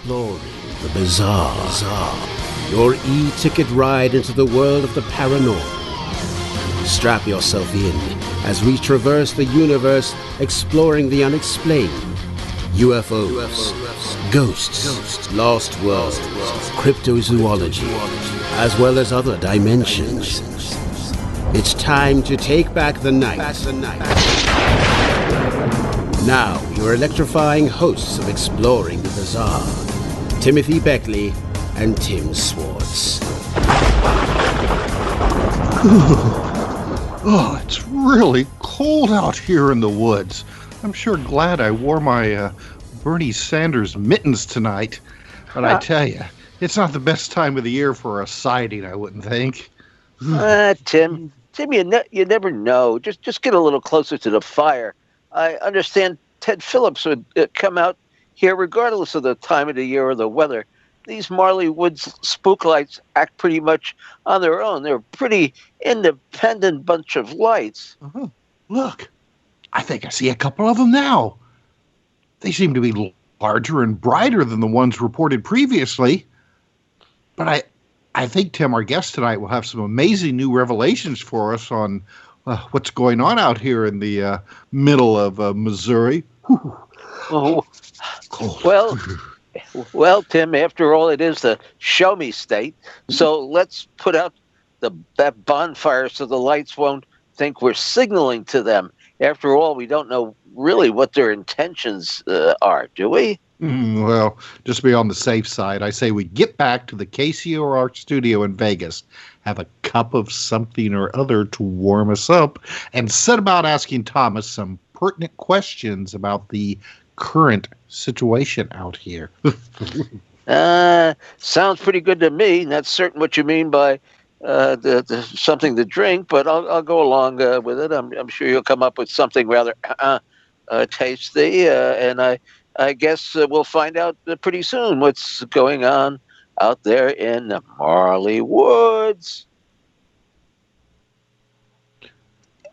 exploring the bizarre. Your e-ticket ride into the world of the paranormal. Strap yourself in as we traverse the universe exploring the unexplained. UFOs, ghosts, lost worlds, cryptozoology, as well as other dimensions. It's time to take back the night. Now, your electrifying hosts of Exploring the Bizarre, Timothy Beckley and Tim Swartz. Oh, it's really cold out here in the woods. I'm sure glad I wore my Bernie Sanders mittens tonight. But I tell you, it's not the best time of the year for a sighting, I wouldn't think. Tim, you never know. Just get a little closer to the fire. I understand Ted Phillips would come out here regardless of the time of the year or the weather. These Marley Woods spook lights act pretty much on their own. They're a pretty independent bunch of lights. Uh-huh. Look, I think I see a couple of them now. They seem to be larger and brighter than the ones reported previously. But I think, Tim, our guest tonight will have some amazing new revelations for us on what's going on out here in the middle of Missouri. Oh, cold. Well, Tim, after all, it is the show me state. So let's put out that bonfire so the lights won't think we're signaling to them. After all, we don't know really what their intentions are, do we? Well, just to be on the safe side, I say we get back to the KCOR studio in Vegas, have a cup of something or other to warm us up, and set about asking Thomas some pertinent questions about the current situation out here. Sounds pretty good to me. Not certain what you mean by the something to drink, but I'll go along with it. I'm sure you'll come up with something rather tasty, and I guess we'll find out pretty soon what's going on out there in the Marley Woods.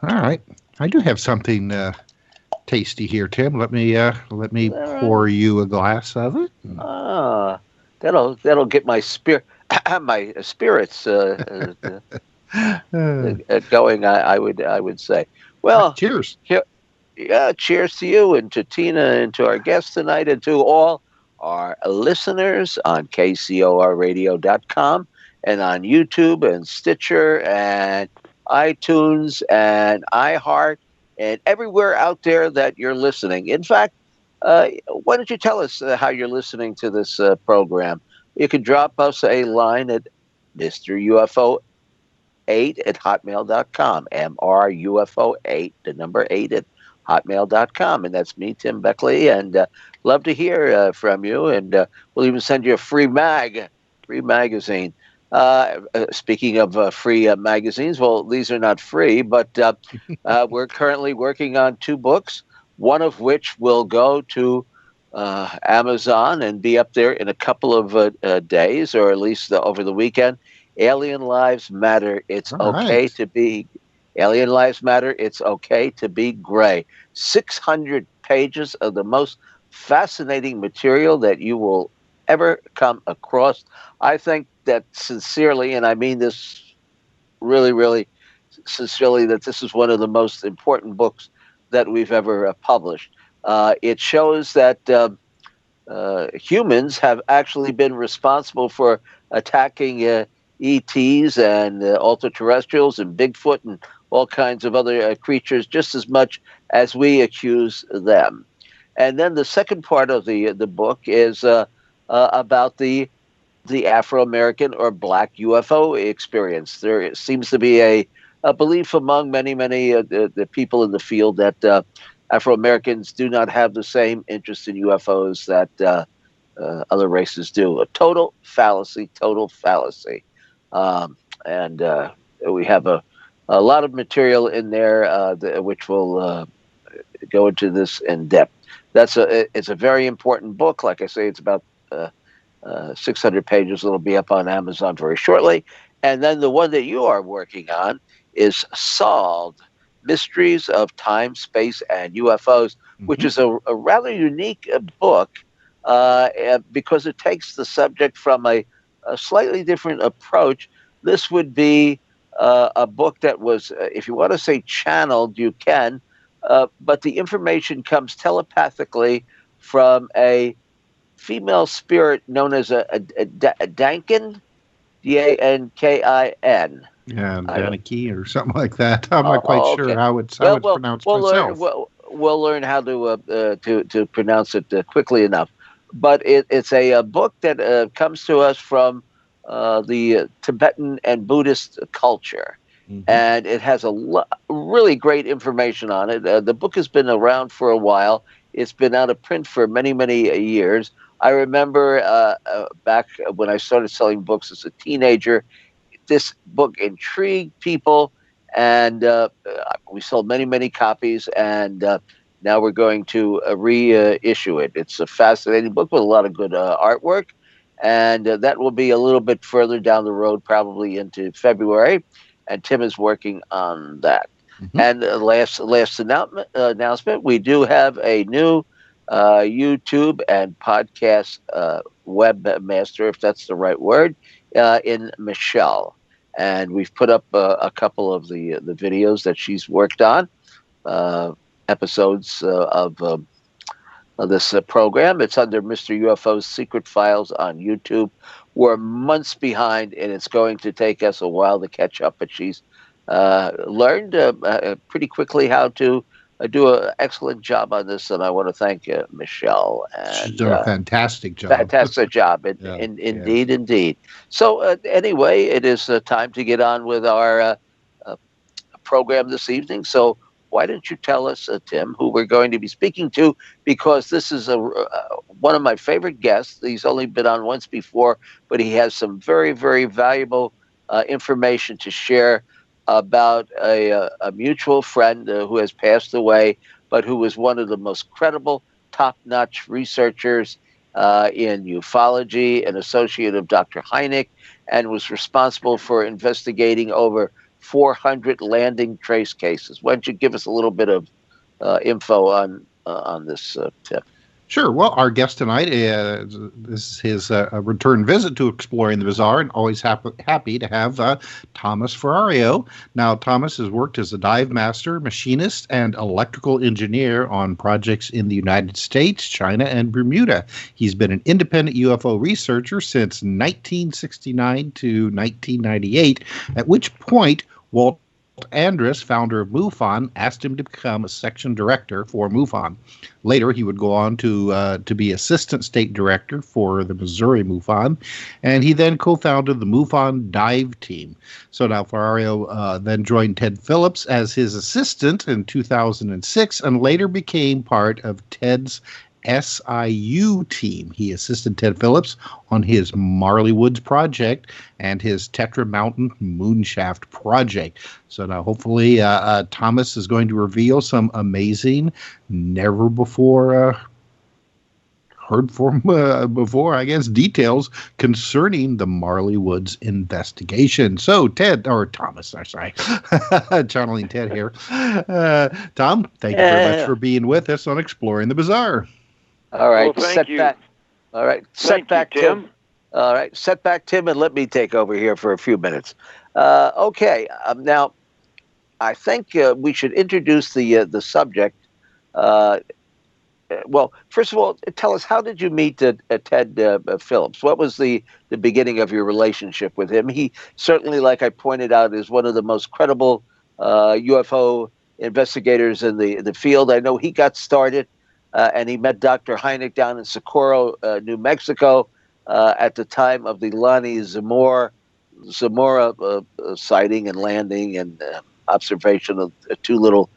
All right, I do have something tasty here, Tim. Let me pour you a glass of it. That'll get my my spirits going. I would say. Well, cheers. Yeah, cheers to you and to Tina and to our guests tonight and to all our listeners on KCORradio.com and on YouTube and Stitcher and iTunes and iHeart and everywhere out there that you're listening. In fact, why don't you tell us how you're listening to this program? You can drop us a line at MrUFO8@hotmail.com, MRUFO8, the number 8 at hotmail.com, and that's me, Tim Beckley, and love to hear from you, and we'll even send you a free magazine. Speaking of free magazines, well, these are not free, but we're currently working on 2 books, one of which will go to Amazon and be up there in a couple of days, or at least over the weekend. Alien Lives Matter. It's okay to be Alien Lives Matter. It's okay to be gray. 600 pages of the most fascinating material that you will ever come across. I think that sincerely, and I mean this really, really sincerely, that this is one of the most important books that we've ever published. It shows that humans have actually been responsible for attacking ETs and ultra-terrestrials and Bigfoot and all kinds of other creatures just as much as we accuse them. And then the second part of the book is about the Afro-American or Black UFO experience. There seems to be a belief among many the people in the field that Afro-Americans do not have the same interest in UFOs that other races do. A total fallacy. And we have a lot of material in there which will go into this in depth. It's a very important book. Like I say, it's about 600 pages. It'll be up on Amazon very shortly. And then the one that you are working on is Solved: Mysteries of Time, Space, and UFOs, which is a rather unique book because it takes the subject from a slightly different approach. This would be a book that was, if you want to say channeled, you can, but the information comes telepathically from a female spirit known as a Dankin, Dankin. Yeah, Daniki or something like that. I'm not quite sure how it's pronounced myself. We'll learn how to pronounce it quickly enough. But it's a book that comes to us from the Tibetan and Buddhist culture. Mm-hmm. And it has really great information on it. The book has been around for a while. It's been out of print for many, many years. I remember back when I started selling books as a teenager, this book intrigued people, and we sold many, many copies, and now we're going to reissue it. It's a fascinating book with a lot of good artwork, and that will be a little bit further down the road, probably into February, and Tim is working on that. Mm-hmm. And last announcement, we do have a new YouTube and podcast webmaster, if that's the right word, in Michelle. And we've put up a couple of the videos that she's worked on, episodes of this program. It's under Mr. UFO's Secret Files on YouTube. We're months behind, and it's going to take us a while to catch up, but she's learned pretty quickly how to do an excellent job on this, and I want to thank Michelle. And, she's done a fantastic job. Fantastic job, indeed. So anyway, it is time to get on with our program this evening. So why don't you tell us, Tim, who we're going to be speaking to, because this is one of my favorite guests. He's only been on once before, but he has some very, very valuable information to share about a mutual friend who has passed away, but who was one of the most credible, top-notch researchers in ufology, an associate of Dr. Hynek, and was responsible for investigating over 400 landing trace cases. Why don't you give us a little bit of info on this, Tim? Sure. Well, our guest tonight, this is his return visit to Exploring the Bizarre, and always happy to have Thomas FERRARIO. Now, Thomas has worked as a dive master, machinist, and electrical engineer on projects in the United States, China, and Bermuda. He's been an independent UFO researcher since 1969 to 1998, at which point Walt Andrus, founder of MUFON, asked him to become a section director for MUFON. Later, he would go on to be assistant state director for the Missouri MUFON, and he then co-founded the MUFON dive team. So now FERRARIO then joined Ted Phillips as his assistant in 2006, and later became part of Ted's SIU team. He assisted Ted Phillips on his Marley Woods project and his Tetra Mountain Moonshaft project. So now hopefully Thomas is going to reveal some amazing, never before heard from before, I guess, details concerning the Marley Woods investigation. So Thomas, I'm sorry, channeling Ted here. Tom, thank you very much for being with us on Exploring the Bizarre. All right, well, thank you. Back. All right, set back, Tim. All right, set back, Tim, and let me take over here for a few minutes. Okay, now I think we should introduce the subject. Well, first of all, tell us, how did you meet Ted Phillips? What was the beginning of your relationship with him? He certainly, like I pointed out, is one of the most credible UFO investigators in the field. I know he got started. And he met Dr. Hynek down in Socorro, New Mexico, at the time of the Lonnie Zamora sighting and landing and observation of two little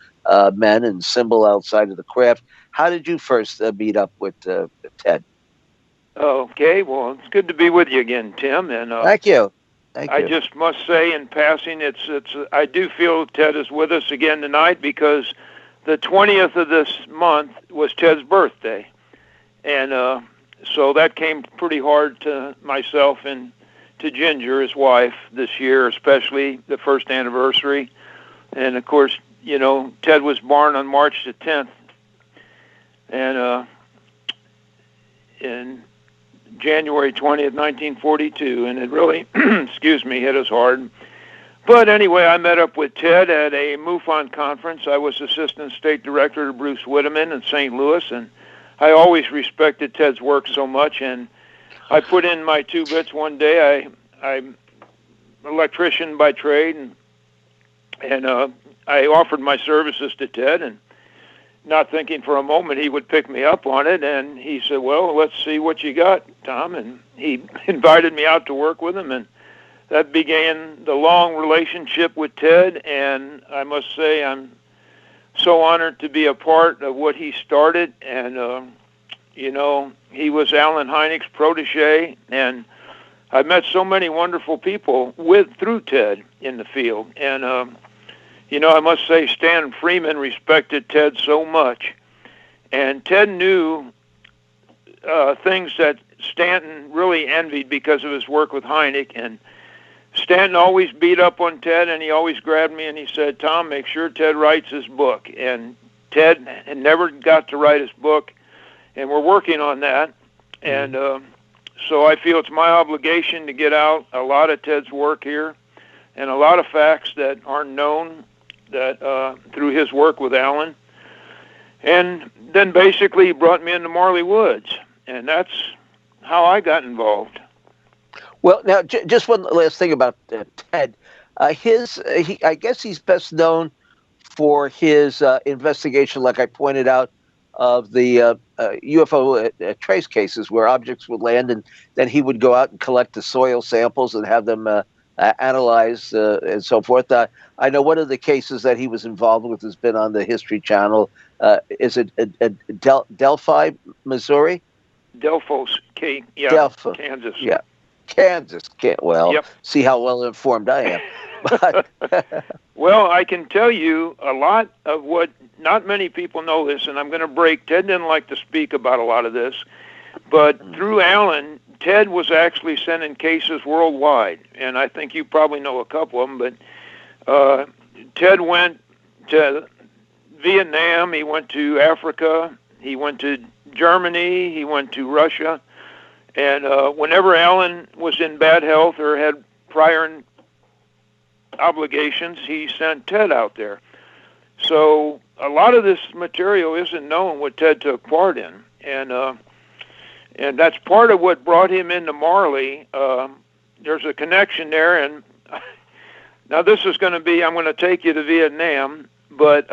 men and symbol outside of the craft. How did you first meet up with Ted? Okay, well, it's good to be with you again, Tim. And thank you. I just must say, in passing, I do feel Ted is with us again tonight because the 20th of this month was Ted's birthday, and so that came pretty hard to myself and to Ginger, his wife, this year, especially the first anniversary. And of course, you know, Ted was born on March the 10th, and in January 20th, 1942, and it really, excuse me, hit us hard. But anyway, I met up with Ted at a MUFON conference. I was Assistant State Director to Bruce Whitteman in St. Louis, and I always respected Ted's work so much, and I put in my 2 bits one day. I'm an electrician by trade, and I offered my services to Ted, and not thinking for a moment he would pick me up on it, and he said, well, let's see what you got, Tom, and he invited me out to work with him, and that began the long relationship with Ted, and I must say I'm so honored to be a part of what he started, and, you know, he was Alan Hynek's protege, and I met so many wonderful people through Ted in the field, and, you know, I must say Stan Freeman respected Ted so much, and Ted knew things that Stanton really envied because of his work with Hynek, and Stanton always beat up on Ted, and he always grabbed me and he said, Tom, make sure Ted writes his book. And Ted had never got to write his book, and we're working on that. And so I feel it's my obligation to get out a lot of Ted's work here and a lot of facts that aren't known that through his work with Alan. And then basically he brought me into Marley Woods, and that's how I got involved. Well, now, just one last thing about Ted. I guess he's best known for his investigation, like I pointed out, of the UFO trace cases where objects would land, and then he would go out and collect the soil samples and have them analyzed and so forth. I know one of the cases that he was involved with has been on the History Channel. Is it Delphi, Missouri? Delphos, Delphi, Kansas. Yeah. Kansas. Well, yep. See how well informed I am. But, well, I can tell you a lot of what not many people know this, and I'm going to break. Ted didn't like to speak about a lot of this, but through Alan, Ted was actually sending cases worldwide, and I think you probably know a couple of them, but Ted went to Vietnam, he went to Africa, he went to Germany, he went to Russia, and whenever Alan was in bad health or had prior obligations, he sent Ted out there. So a lot of this material isn't known what Ted took part in, and that's part of what brought him into Marley. There's a connection there, and now this is going to be, I'm going to take you to Vietnam, but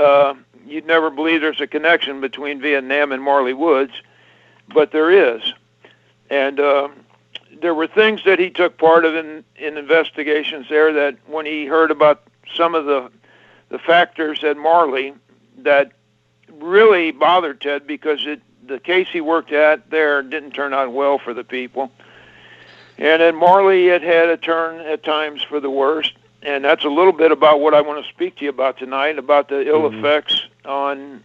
you'd never believe there's a connection between Vietnam and Marley Woods, but there is. And there were things that he took part of in investigations there that when he heard about some of the factors at Marley that really bothered Ted because the case he worked at there didn't turn out well for the people. And at Marley, it had a turn at times for the worst. And that's a little bit about what I want to speak to you about tonight, about the ill effects on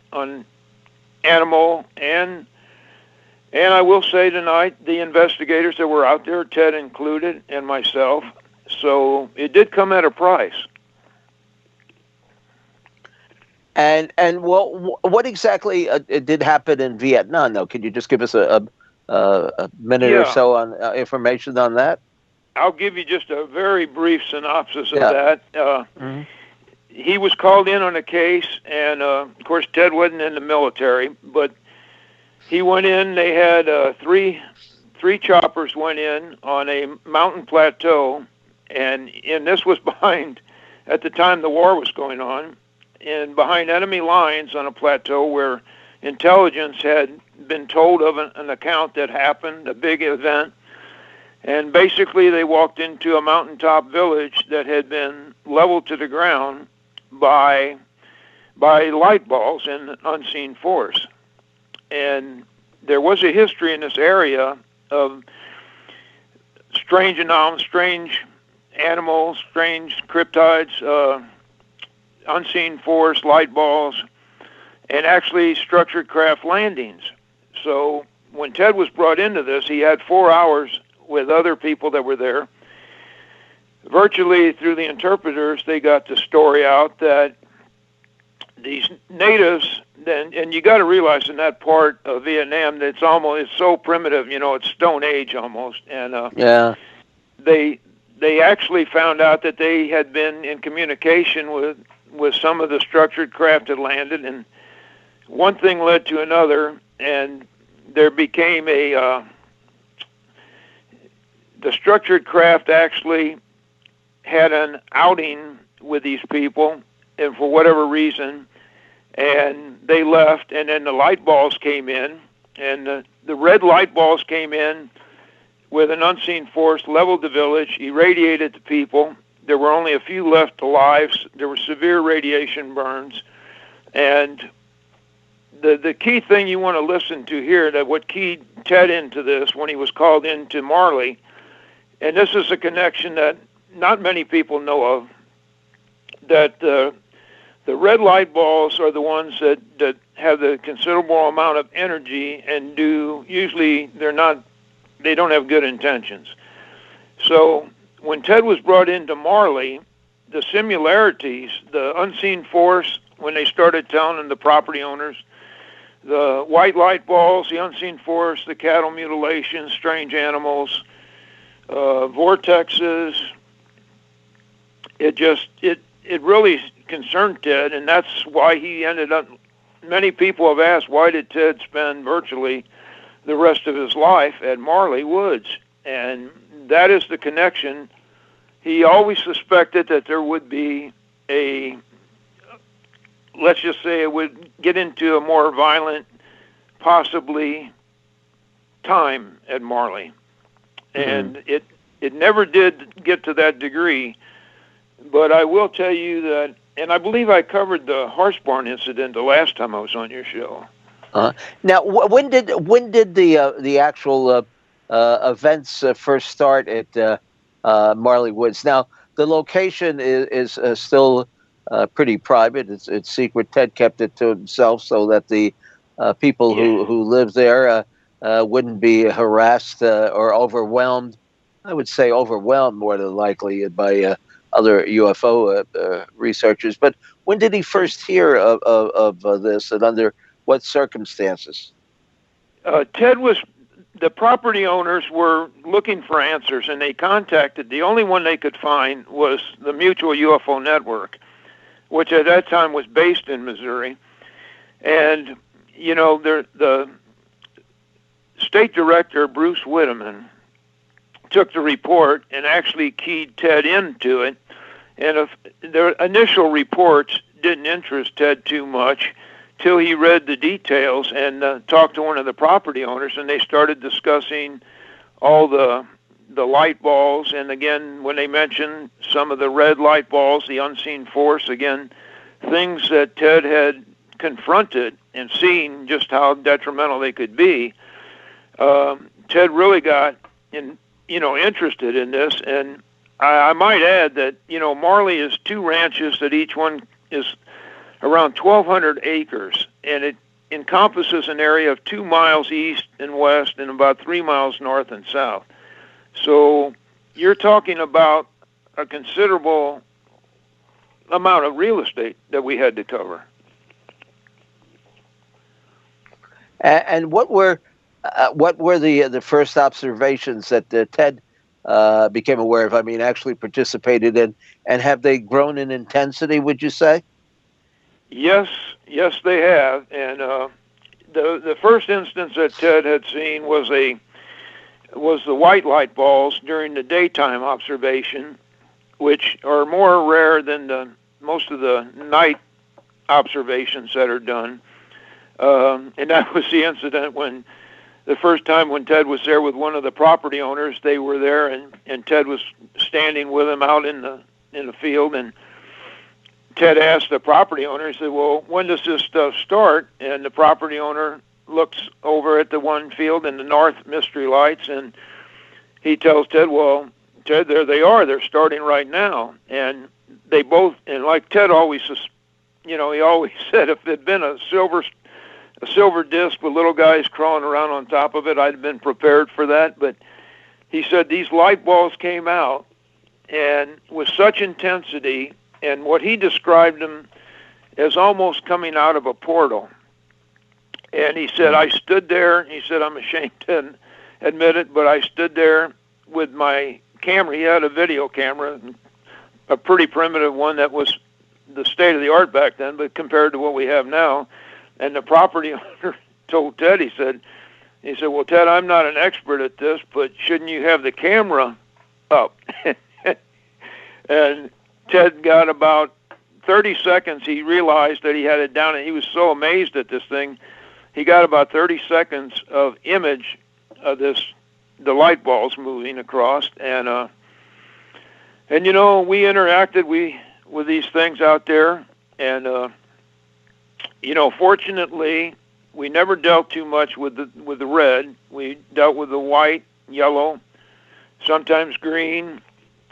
animal and I will say tonight, the investigators that were out there, Ted included, and myself. So it did come at a price. And well, what exactly did happen in Vietnam, though? Could you just give us a minute or so on information on that? I'll give you just a very brief synopsis of that. He was called in on a case, and of course, Ted wasn't in the military, but he went in. They had three choppers went in on a mountain plateau, and this was behind, at the time the war was going on, and behind enemy lines on a plateau where intelligence had been told of an account that happened, a big event, and basically they walked into a mountaintop village that had been leveled to the ground by light balls and unseen force. And there was a history in this area of strange anomalies, strange animals, strange cryptids, unseen force, light balls, and actually structured craft landings. So when Ted was brought into this, he had 4 hours with other people that were there. Virtually through the interpreters, they got the story out that these natives and you got to realize in that part of Vietnam that it's so primitive, it's Stone Age almost, and Yeah. They actually found out that they had been in communication with some of the structured craft that landed, and one thing led to another, and there became the structured craft actually had an outing with these people, and for whatever reason, and they left, and then the light balls came in, and the red light balls came in with an unseen force, leveled the village, irradiated the people. There were only a few left alive. There were severe radiation burns. And the key thing you want to listen to here, that what keyed Ted into this when he was called into Marley, and this is a connection that not many people know of, that the red light balls are the ones that have the considerable amount of energy and they don't have good intentions. So when Ted was brought into Marley, the similarities, the unseen force, when they started telling the property owners, the white light balls, the unseen force, the cattle mutilations, strange animals, vortexes, it really concerned Ted, and that's why he ended up, many people have asked, why did Ted spend virtually the rest of his life at Marley Woods? And that is the connection. He always suspected that there would be let's just say it would get into a more violent, possibly, time at Marley. And it never did get to that degree, but I will tell you that, and I believe I covered the horse barn incident the last time I was on your show. Now, when did the actual events first start at Marley Woods? Now, the location is still pretty private. It's secret. Ted kept it to himself so that the people who live there wouldn't be harassed or overwhelmed. I would say overwhelmed more than likely by other UFO researchers. But when did he first hear of this, and under what circumstances? The property owners were looking for answers, and they contacted, the only one they could find was the Mutual UFO Network, which at that time was based in Missouri. And, the state director, Bruce Whitteman, took the report and actually keyed Ted into it. And their initial reports didn't interest Ted too much till he read the details and talked to one of the property owners, and they started discussing all the light balls. And again, when they mentioned some of the red light balls, the unseen force, again, things that Ted had confronted and seen just how detrimental they could be, Ted really got interested in this. And I might add that, Marley is 2 ranches that each one is around 1,200 acres, and it encompasses an area of 2 miles east and west and about 3 miles north and south. So you're talking about a considerable amount of real estate that we had to cover. And what were the first observations that Ted became aware of? I mean, actually participated in, and have they grown in intensity, would you say? Yes, they have. And the first instance that Ted had seen was the white light balls during the daytime observation, which are more rare than most of the night observations that are done. And that was the incident when the first time when Ted was there with one of the property owners. They were there, and Ted was standing with him out in the field, and Ted asked the property owner, he said, well, when does this stuff start? And the property owner looks over at the one field in the north, mystery lights, and he tells Ted, well, Ted, there they are. They're starting right now. And they both, and like Ted always, he always said if it had been a silver disc with little guys crawling around on top of it, I'd have been prepared for that. But he said these light balls came out, and with such intensity, and what he described them as almost coming out of a portal. And he said, I stood there, he said, I'm ashamed to admit it, but I stood there with my camera. He had a video camera, a pretty primitive one that was the state of the art back then, but compared to what we have now. And the property owner told Ted, he said, well, Ted, I'm not an expert at this, but shouldn't you have the camera up? And Ted got about 30 seconds. He realized that he had it down, and he was so amazed at this thing. He got about 30 seconds of image of the light balls moving across, and you know, we interacted with these things out there, and you know, fortunately, we never dealt too much with the red. We dealt with the white, yellow, sometimes green,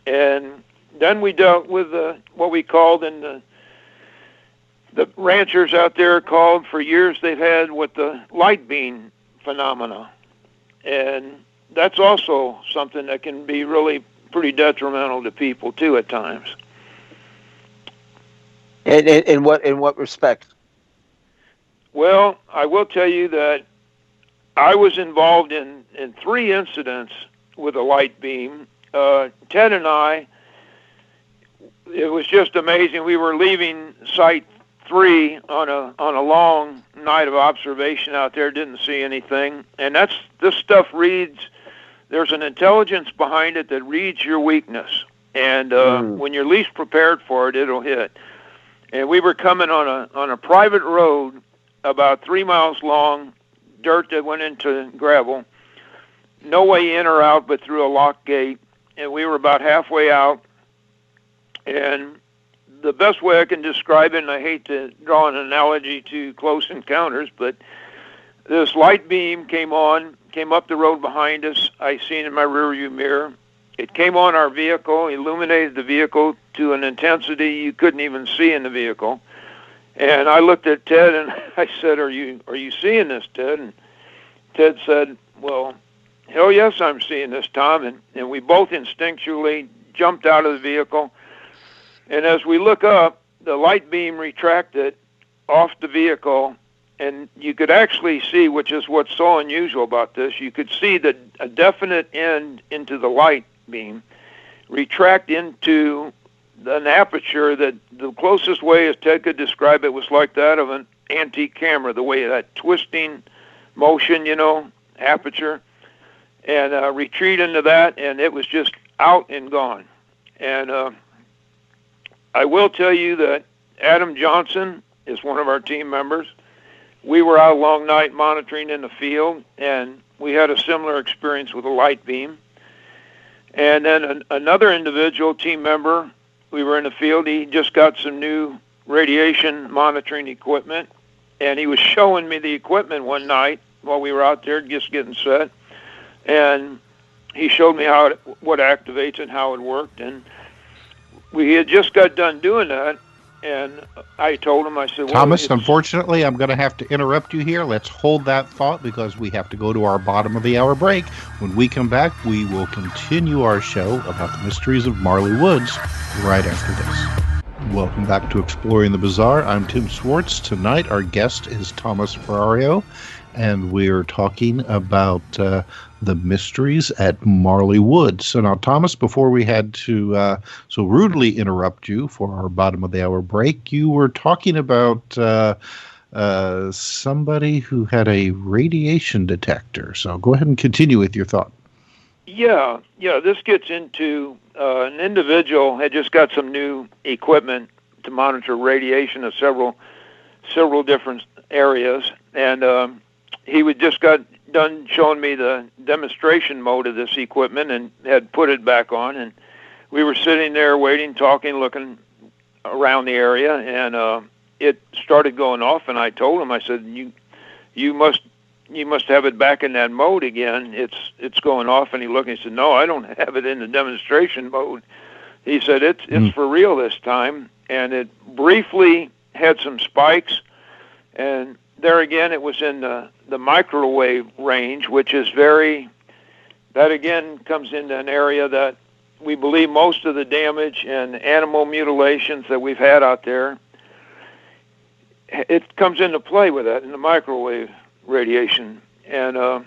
and then we dealt with what we called in the ranchers out there called, for years they've had what the light beam phenomena. And that's also something that can be really pretty detrimental to people too at times. In what respect? Well, I will tell you that I was involved in 3 incidents with a light beam. Ted and I, it was just amazing. We were leaving Site 3 on a long night of observation out there, didn't see anything. And this stuff reads, there's an intelligence behind it that reads your weakness. And when you're least prepared for it, it'll hit. And we were coming on a private road about 3 miles long, dirt that went into gravel, no way in or out but through a locked gate. And we were about halfway out. And the best way I can describe it, and I hate to draw an analogy to Close Encounters, but this light beam came up the road behind us. I seen in my rearview mirror. It came on our vehicle, illuminated the vehicle to an intensity you couldn't even see in the vehicle. And I looked at Ted and I said, "Are you seeing this, Ted?" And Ted said, "Well, hell yes, I'm seeing this, Tom." And we both instinctually jumped out of the vehicle. And as we look up, the light beam retracted off the vehicle, and you could actually see, which is what's so unusual about this, you could see a definite end into the light beam retract into an aperture that the closest way, as Ted could describe it, was like that of an antique camera, the way that twisting motion, you know, aperture, and retreat into that, and it was just out and gone. And I will tell you that Adam Johnson is one of our team members. We were out a long night monitoring in the field, and we had a similar experience with a light beam. And then another individual team member, we were in the field, he just got some new radiation monitoring equipment, and he was showing me the equipment one night while we were out there just getting set. And he showed me what activates and how it worked. And we had just got done doing that, and I told him, I said, well, Thomas, unfortunately, I'm going to have to interrupt you here. Let's hold that thought because we have to go to our bottom of the hour break. When we come back, we will continue our show about the mysteries of Marley Woods right after this. Welcome back to Exploring the Bizarre. I'm Tim Swartz. Tonight, our guest is Thomas FERRARIO, and we're talking about the mysteries at Marley Woods. So now, Thomas, before we had to so rudely interrupt you for our bottom of the hour break, you were talking about somebody who had a radiation detector. So go ahead and continue with your thought. Yeah, this gets into an individual had just got some new equipment to monitor radiation of several different areas, and he would just got done showing me the demonstration mode of this equipment and had put it back on, and we were sitting there waiting, talking, looking around the area, and it started going off, and I told him, I said, you must have it back in that mode again. It's going off. And he looked and he said, no, I don't have it in the demonstration mode. He said, it's for real this time. And it briefly had some spikes, and there again, it was in the microwave range, which is that again comes into an area that we believe most of the damage and animal mutilations that we've had out there, it comes into play with that in the microwave radiation. And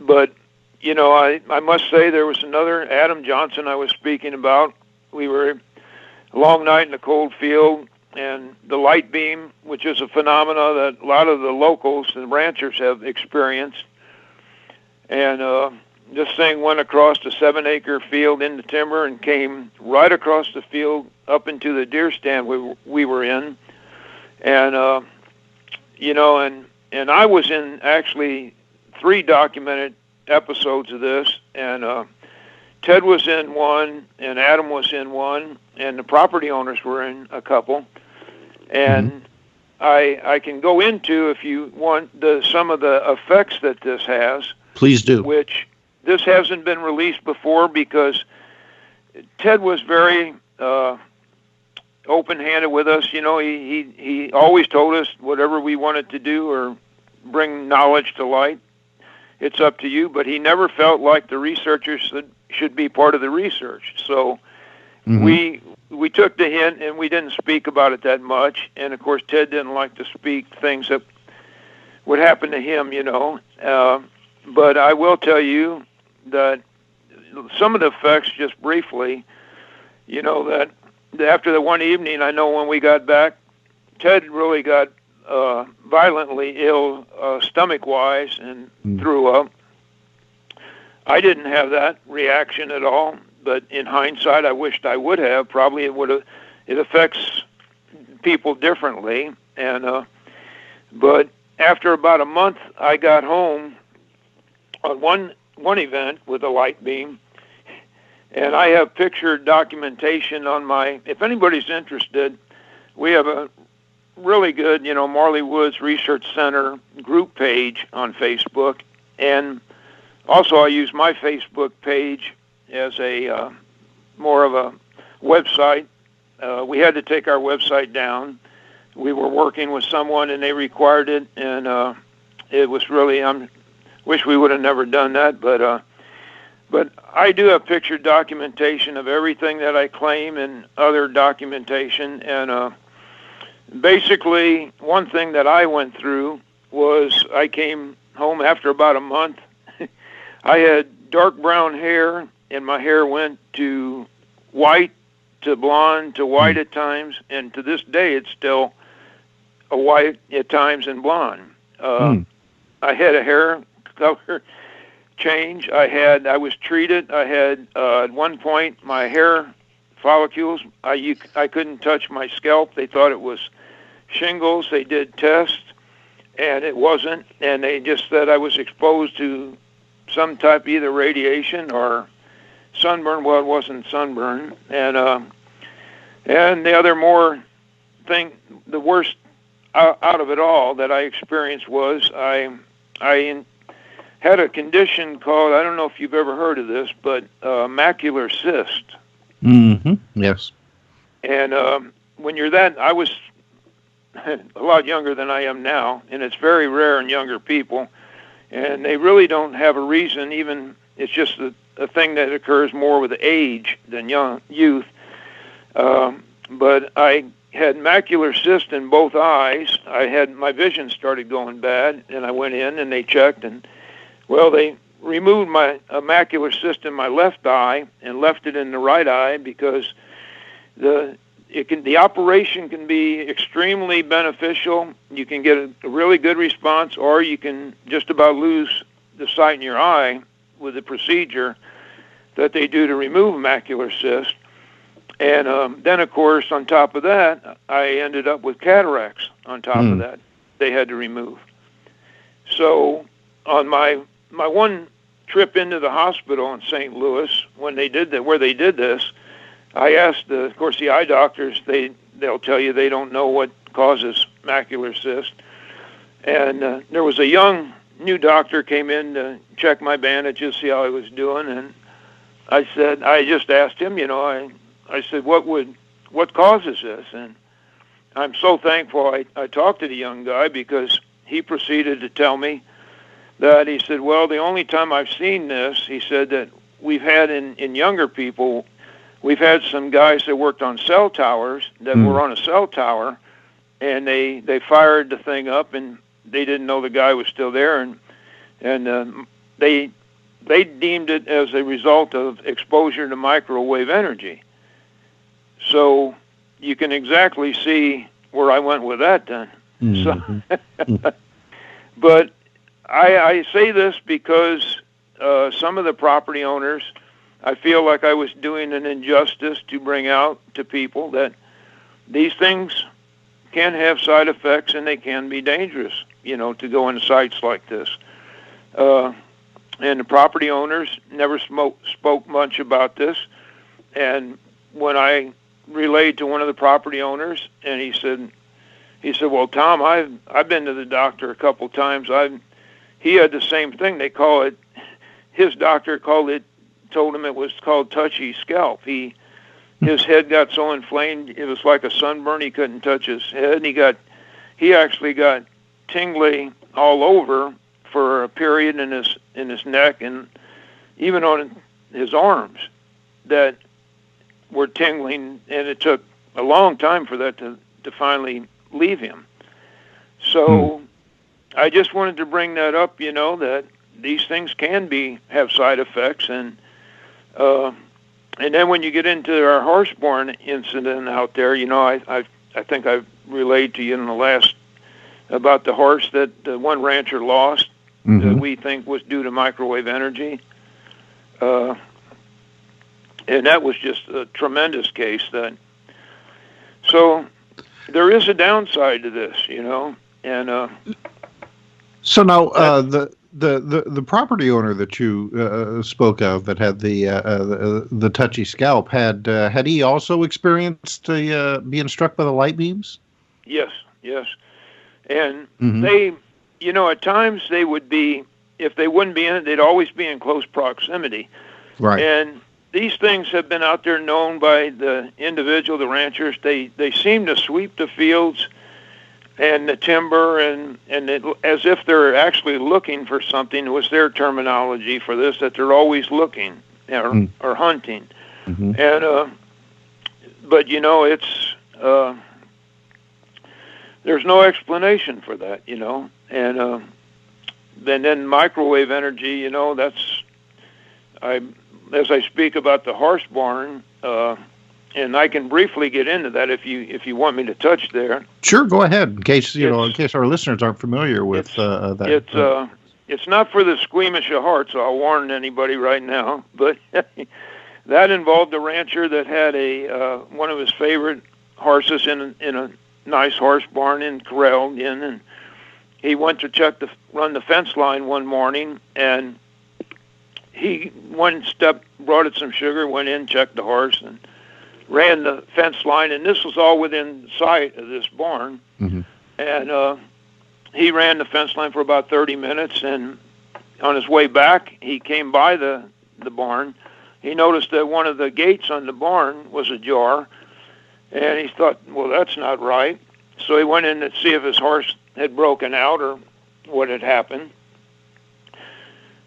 but you know, I must say there was another Adam Johnson I was speaking about. We were a long night in a cold field, and the light beam, which is a phenomena that a lot of the locals and ranchers have experienced, and this thing went across a 7-acre field in the timber and came right across the field up into the deer stand we were in. And, you know, and I was in actually 3 documented episodes of this, and Ted was in one, and Adam was in one, and the property owners were in a couple. And I can go into, if you want, some of the effects that this has. Please do. Which this hasn't been released before because Ted was very open-handed with us. You know, he always told us whatever we wanted to do or bring knowledge to light, it's up to you. But he never felt like the researchers should be part of the research. So we took the hint and we didn't speak about it that much. And of course, Ted didn't like to speak things that would happen to him, you know. But I will tell you that some of the effects, just briefly, you know, that after the one evening, I know when we got back, Ted really got violently ill stomach-wise and threw up. I didn't have that reaction at all, but in hindsight, I wished I would have. Probably it affects people differently. And but after about a month, I got home on one event with a light beam, and I have picture documentation on my, if anybody's interested, we have a really good, you know, Marley Woods Research Center group page on Facebook, and also I use my Facebook page as a more of a website. We had to take our website down. We were working with someone and they required it, and it was really, wish we would have never done that, but I do have picture documentation of everything that I claim and other documentation. And basically, one thing that I went through was I came home after about a month. I had dark brown hair, and my hair went to white to blonde to white at times, and to this day it's still a white at times and blonde. I had a hair color change. I was treated. I had at one point my hair follicles. I couldn't touch my scalp. They thought it was shingles. They did tests, and it wasn't. And they just said I was exposed to some type of either radiation or sunburn. Well, it wasn't sunburn. And the other the worst out of it all that I experienced was I had a condition called, I don't know if you've ever heard of this, but macular cyst. Yes. And when you're that, I was a lot younger than I am now, and it's very rare in younger people, and they really don't have a reason. Even it's just a thing that occurs more with age than youth. But I had macular cyst in both eyes. My vision started going bad, and I went in and they checked, and well, they removed my macular cyst in my left eye and left it in the right eye because the operation can be extremely beneficial. You can get a really good response, or you can just about lose the sight in your eye with the procedure that they do to remove macular cyst. And then, of course, on top of that, I ended up with cataracts on top of that they had to remove. So on my one trip into the hospital in St. Louis, when they did that, where they did this, I asked, of course, the eye doctors, they'll tell you they don't know what causes macular cyst. And there was a young new doctor came in to check my bandages, see how I was doing, and I just asked him, you know, I said, what causes this? And I'm so thankful I talked to the young guy, because he proceeded to tell me that, he said, well, the only time I've seen this, he said, that we've had in younger people, we've had some guys that worked on cell towers that were on a cell tower, and they fired the thing up, and they didn't know the guy was still there, and they deemed it as a result of exposure to microwave energy. So you can exactly see where I went with that then. Mm-hmm. So, but I say this because some of the property owners, I feel like I was doing an injustice to bring out to people that these things can have side effects and they can be dangerous, to go into sites like this. And the property owners never spoke much about this. And when I relayed to one of the property owners, and he said, "Well, Tom, I've been to the doctor a couple times. He had the same thing. They call it. His doctor told him it was called Touchy Scalp. His head got so inflamed it was like a sunburn. He couldn't touch his head. And he actually got tingly all over for a period in his neck and even on his arms that were tingling, and it took a long time for that to finally leave him. So I just wanted to bring that up, that these things can have side effects, and then when you get into our horseborn incident out there, I think I've relayed to you in the last about the horse that the one rancher lost that we think was due to microwave energy. And that was just a tremendous case then. So there is a downside to this, and so now the property owner that you spoke of that had the touchy scalp had he also experienced being struck by the light beams? Yes, and they, at times they would be, if they wouldn't be in it, they'd always be in close proximity. Right. And these things have been out there known by the individual, the ranchers. They seem to sweep the fields and the timber and as if they're actually looking for something. It was their terminology for this, that they're always looking or hunting. And but it's there's no explanation for that, and then microwave energy, that's as I speak about the horse barn, and I can briefly get into that if you want me to touch there. Sure, go ahead. In case our listeners aren't familiar with that. It's not for the squeamish of heart, so I'll warn anybody right now. But that involved a rancher that had one of his favorite horses in a nice horse barn corralled in, and he went to run the fence line one morning, and he brought it some sugar, went in, checked the horse, and ran the fence line, and this was all within sight of this barn. And he ran the fence line for about 30 minutes, and on his way back, he came by the barn. He noticed that one of the gates on the barn was ajar, and he thought, well, that's not right. So he went in to see if his horse had broken out or what had happened.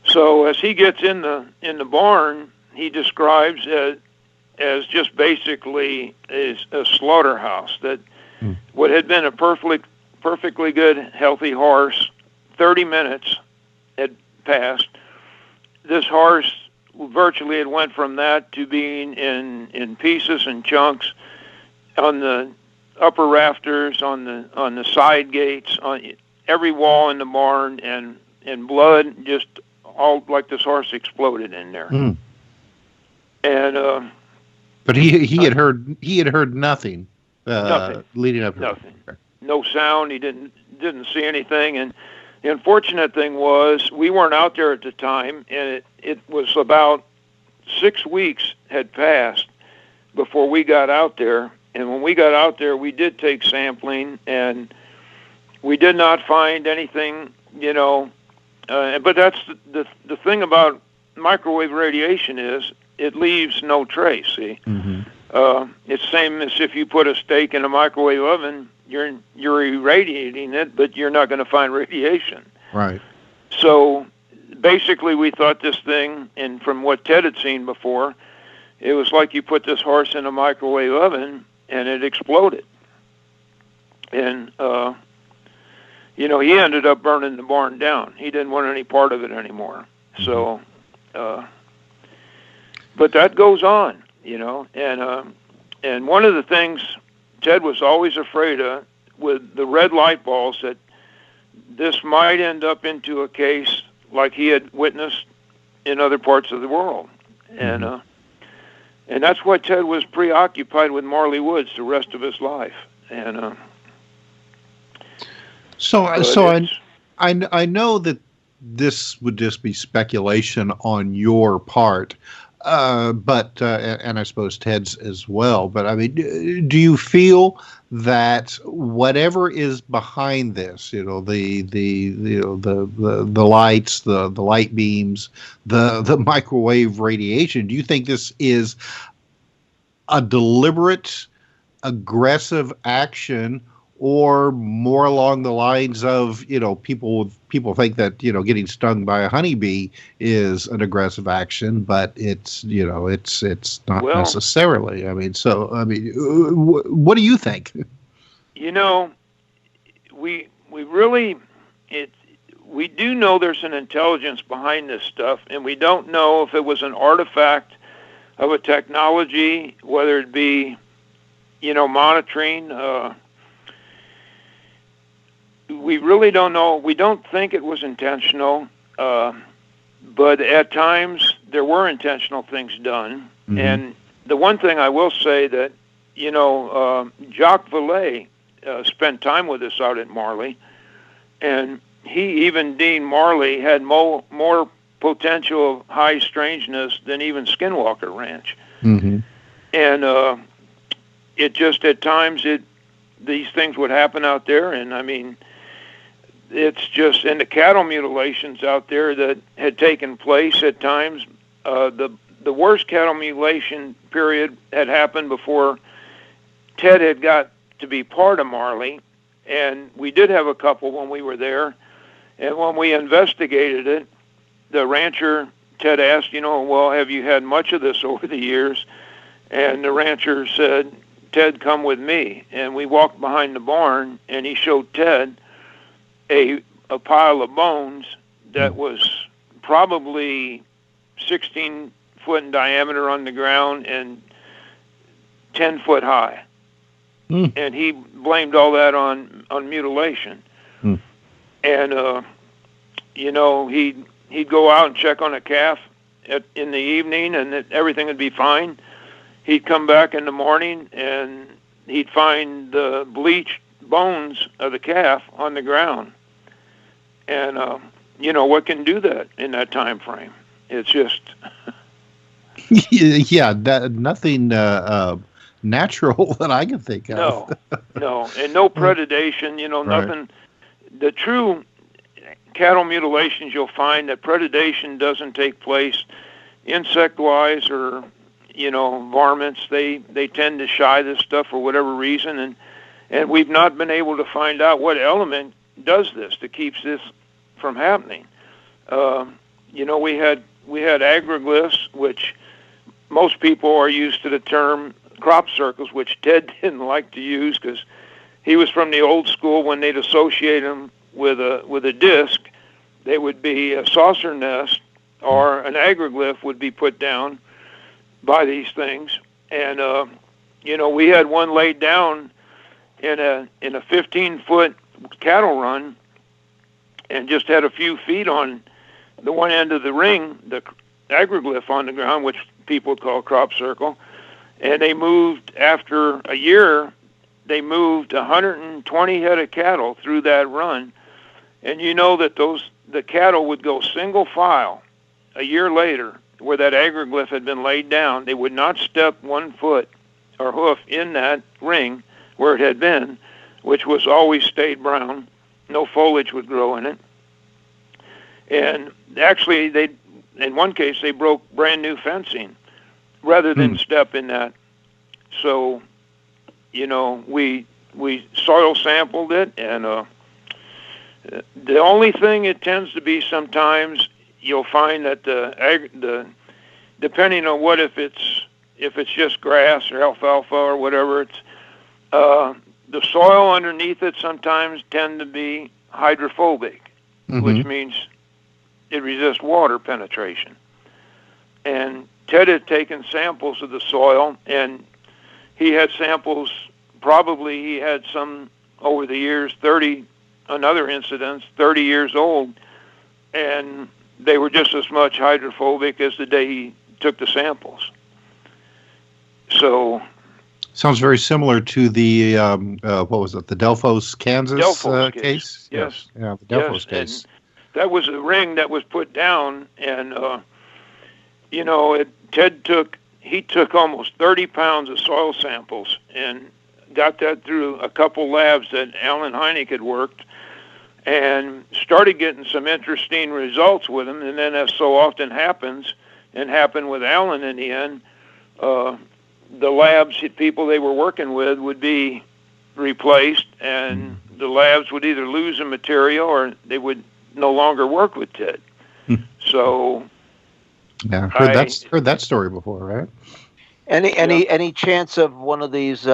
So as he gets in the barn, he describes it as just basically a slaughterhouse. That what had been a perfectly good, healthy horse, 30 minutes had passed. This horse virtually had went from that to being in pieces and chunks on the upper rafters, on the side gates, on every wall in the barn, and blood, just all like this horse exploded in there. And but he had heard nothing. Nothing leading up to nothing. No sound. He didn't see anything. And the unfortunate thing was we weren't out there at the time, and it was about 6 weeks had passed before we got out there. And when we got out there, we did take sampling, and we did not find anything, but that's the thing about microwave radiation is it leaves no trace, see? It's the same as if you put a steak in a microwave oven, you're irradiating it, but you're not going to find radiation. Right. So basically we thought this thing, and from what Ted had seen before, it was like you put this horse in a microwave oven and it exploded. And, he ended up burning the barn down. He didn't want any part of it anymore. So, but that goes on, and one of the things Ted was always afraid of with the red light balls, that this might end up into a case like he had witnessed in other parts of the world. And that's why Ted was preoccupied with Marley Woods the rest of his life. And I know that this would just be speculation on your part, but and I suppose Ted's as well. But I mean, do you feel that whatever is behind this, the lights, the light beams, the microwave radiation, do you think this is a deliberate, aggressive action, or more along the lines of, people think that, getting stung by a honeybee is an aggressive action, but it's not necessarily. What do you think? We really, we do know there's an intelligence behind this stuff, and we don't know if it was an artifact of a technology, whether it be, monitoring. We really don't know. We don't think it was intentional, but at times there were intentional things done. Mm-hmm. And the one thing I will say that, Jacques Vallée spent time with us out at Marley, and he even deemed Marley had more potential of high strangeness than even Skinwalker Ranch. Mm-hmm. And it just, at times, these things would happen out there, and I mean, it's just in the cattle mutilations out there that had taken place at times. The worst cattle mutilation period had happened before Ted had got to be part of Marley, and we did have a couple when we were there. And when we investigated it, the rancher, Ted asked, well, have you had much of this over the years? And the rancher said, Ted, come with me. And we walked behind the barn, and he showed Ted a pile of bones that was probably 16 foot in diameter on the ground and 10 foot high. Mm. And he blamed all that on mutilation. Mm. And, he'd go out and check on a calf in the evening, and everything would be fine. He'd come back in the morning, and he'd find the bleached bones of the calf on the ground. And, what can do that in that time frame? It's just... yeah, nothing natural that I can think of. No, and no predation, nothing. Right. The true cattle mutilations, you'll find that predation doesn't take place insect-wise or, varmints. They tend to shy this stuff for whatever reason, and we've not been able to find out what element does this, that keeps this from happening. We had agroglyphs, which most people are used to the term crop circles, which Ted didn't like to use because he was from the old school. When they'd associate them with a disc, they would be a saucer nest, or an agroglyph would be put down by these things. And we had one laid down in a 15-foot cattle run, and just had a few feet on the one end of the ring, the agroglyph on the ground, which people call crop circle. And they moved, after a year, they moved 120 head of cattle through that run. And that the cattle would go single file a year later, where that agroglyph had been laid down. They would not step 1 foot or hoof in that ring where it had been, which was always stayed brown. No foliage would grow in it. And actually, in one case, they broke brand new fencing rather than step in that. So, we soil sampled it, and the only thing it tends to be sometimes, you'll find that the depending on if it's just grass or alfalfa or whatever, it's the soil underneath it sometimes tend to be hydrophobic, which means it resists water penetration. And Ted had taken samples of the soil, and he had samples, probably he had some over the years, 30 years old, and they were just as much hydrophobic as the day he took the samples. So... Sounds very similar to the, what was it, the Delphos, Kansas case? Yes. Yeah, the Delphos case. And that was a ring that was put down, and, Ted took almost 30 pounds of soil samples and got that through a couple labs that Alan Hynek had worked, and started getting some interesting results with them. And then, as so often happens, and happened with Alan in the end, the labs, people they were working with would be replaced, and the labs would either lose the material or they would no longer work with Ted. So, yeah, heard that story before, right? Any chance of one of these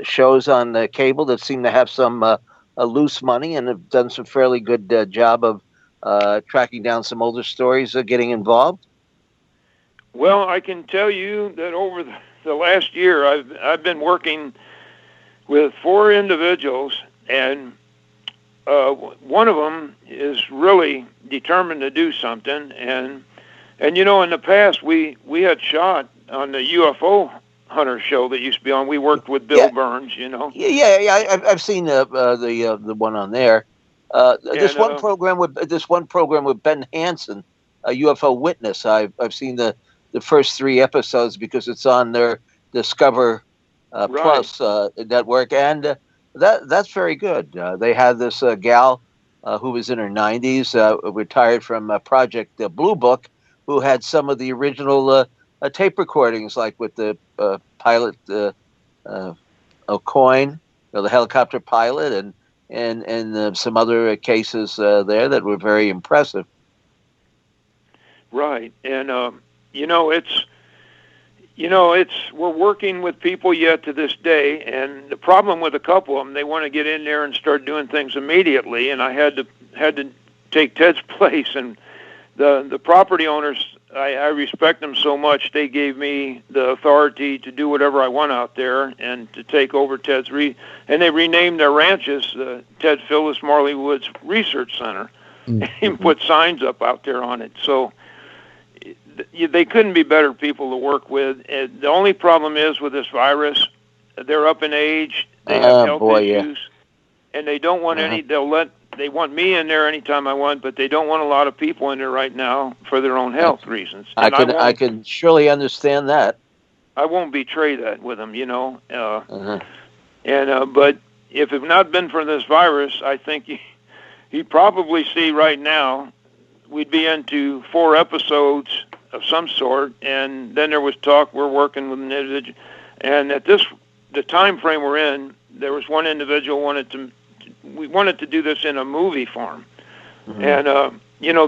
shows on the cable that seem to have some loose money and have done some fairly good job of tracking down some older stories, getting involved? Well, I can tell you that over the last year, I've been working with 4 individuals, and one of them is really determined to do something. And in the past, we had shot on the UFO Hunter show that used to be on. We worked with Bill Burns, Yeah. I've seen the one on there. This one program with Ben Hansen, a UFO Witness. I've seen the first 3 episodes because it's on their Discover Plus network, and that's very good. They had this gal who was in her 90s, retired from Project Blue Book, who had some of the original tape recordings, like with the pilot O'Coin, the helicopter pilot, and some other cases there that were very impressive. Right, and we're working with people yet to this day, and the problem with a couple of them, they want to get in there and start doing things immediately, and I had to take Ted's place, and the property owners, I respect them so much, they gave me the authority to do whatever I want out there and to take over Ted's and they renamed their ranches Ted Phillips Marley Woods Research Center, and put signs up out there on it. So they couldn't be better people to work with. And the only problem is with this virus, they're up in age, they have health issues, and they don't want they want me in there anytime I want, but they don't want a lot of people in there right now for their own health reasons. And I can surely understand that. I won't betray that with them, but if it had not been for this virus, I think he'd probably see right now we'd be into 4 episodes of some sort, and then there was talk we're working with an individual, and at the time frame we're in, there was one individual we wanted to do this in a movie form, and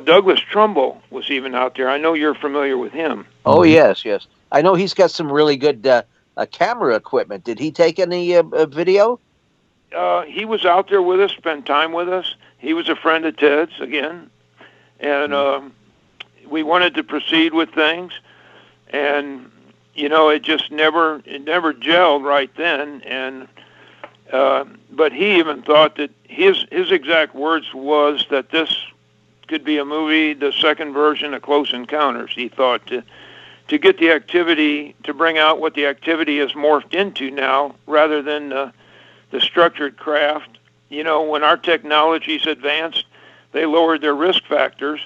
Douglas Trumbull was even out there. I know you're familiar with him. Oh yes. I know he's got some really good camera equipment. Did he take any video? He was out there with us, spent time with us. He was a friend of Ted's again, and we wanted to proceed with things, and it just never gelled right then. And but he even thought that his exact words was that this could be a movie, the second version of Close Encounters. He thought to get the activity, to bring out what the activity has morphed into now, rather than the structured craft. When our technology's advanced, they lowered their risk factors,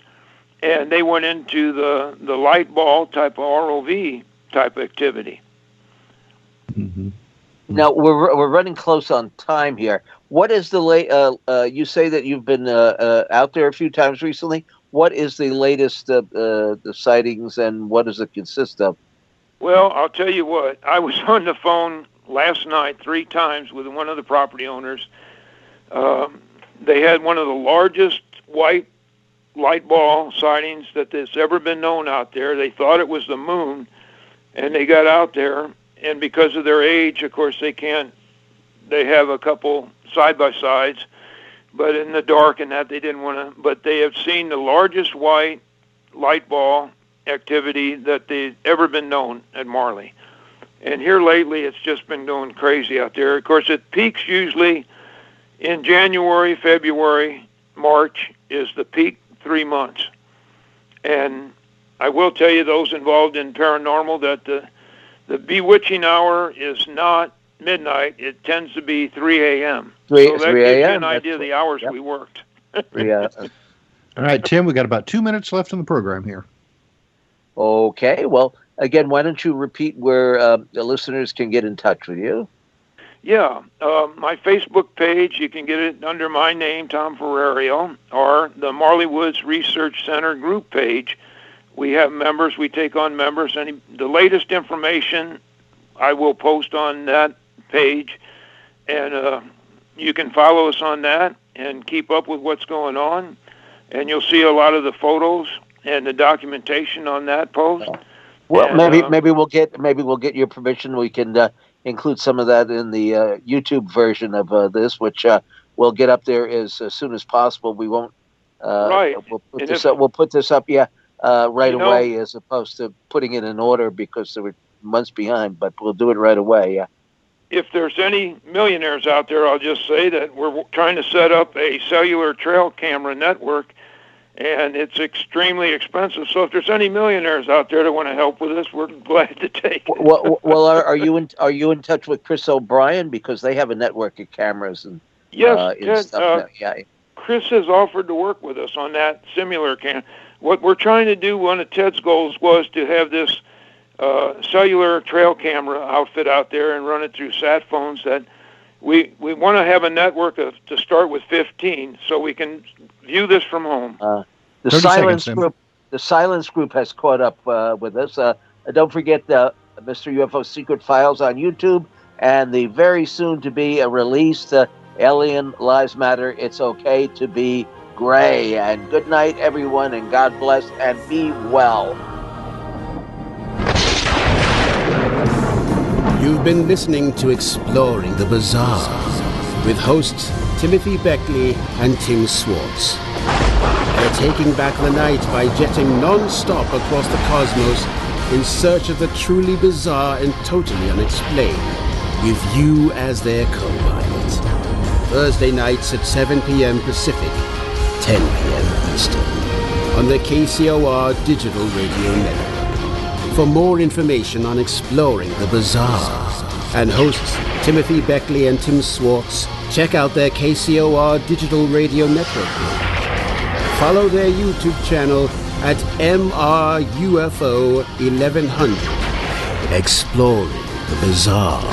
and they went into the light ball type of ROV type activity. Now we're running close on time here. What is the you say that you've been out there a few times recently. What is the latest the sightings, and what does it consist of? Well, I'll tell you what. I was on the phone last night 3 times with one of the property owners. They had one of the largest white light ball sightings that has ever been known out there. They thought it was the moon, and they got out there, and because of their age, of course, they have a couple side-by-sides, but in the dark and that they didn't want to. But they have seen the largest white light ball activity that they've ever been known at Marley. And here lately, it's just been going crazy out there. Of course, it peaks usually in January, February, March is the peak 3 months. And I will tell you, those involved in paranormal, that the bewitching hour is not midnight. It tends to be 3 a.m. So that 3 gives you a.m. an idea of the hours Yep. we worked. Yeah. All right, Tim, we got about 2 minutes left in the program here. Okay. Well, again, why don't you repeat where the listeners can get in touch with you? Yeah, my Facebook page, you can get it under my name, Tom FERRARIO, or the Marley Woods Research Center group page. We have members. We take on members. The latest information I will post on that page, and you can follow us on that and keep up with what's going on. And you'll see a lot of the photos and the documentation on that post. Well, And, maybe we'll get your permission. We can include some of that in the YouTube version of this, which we'll get up there as soon as possible. We won't. Right. We'll put this up. We'll put this up. Yeah. Right away, as opposed to putting it in order because they were months behind. But we'll do it right away. Yeah. If there's any millionaires out there, I'll just say that we're trying to set up a cellular trail camera network, and it's extremely expensive. So if there's any millionaires out there that want to help with this, we're glad to take it. Well, are you in touch with Chris O'Brien, because they have a network of cameras and yes, and stuff. Yeah. Chris has offered to work with us on that similar cam. What we're trying to do, one of Ted's goals was to have this cellular trail camera outfit out there and run it through sat phones. That we want to have a network to start with 15, so we can view this from home. The Silence Group has caught up with us. Don't forget the Mr. UFO Secret Files on YouTube, and the very soon to be released Alien Lives Matter. It's okay to be gray. And good night, everyone, and God bless, and be well. You've been listening to Exploring the Bizarre with hosts Timothy Beckley and Tim Swartz. They're taking back the night by jetting non-stop across the cosmos in search of the truly bizarre and totally unexplained, with you as their co-pilot. Thursday nights at 7 p.m. Pacific, 10 p.m. Eastern, on the KCOR Digital Radio Network. For more information on Exploring the Bizarre and hosts Timothy Beckley and Tim Swartz, check out their KCOR Digital Radio Network page. Follow their YouTube channel at MRUFO 1100. Exploring the Bizarre.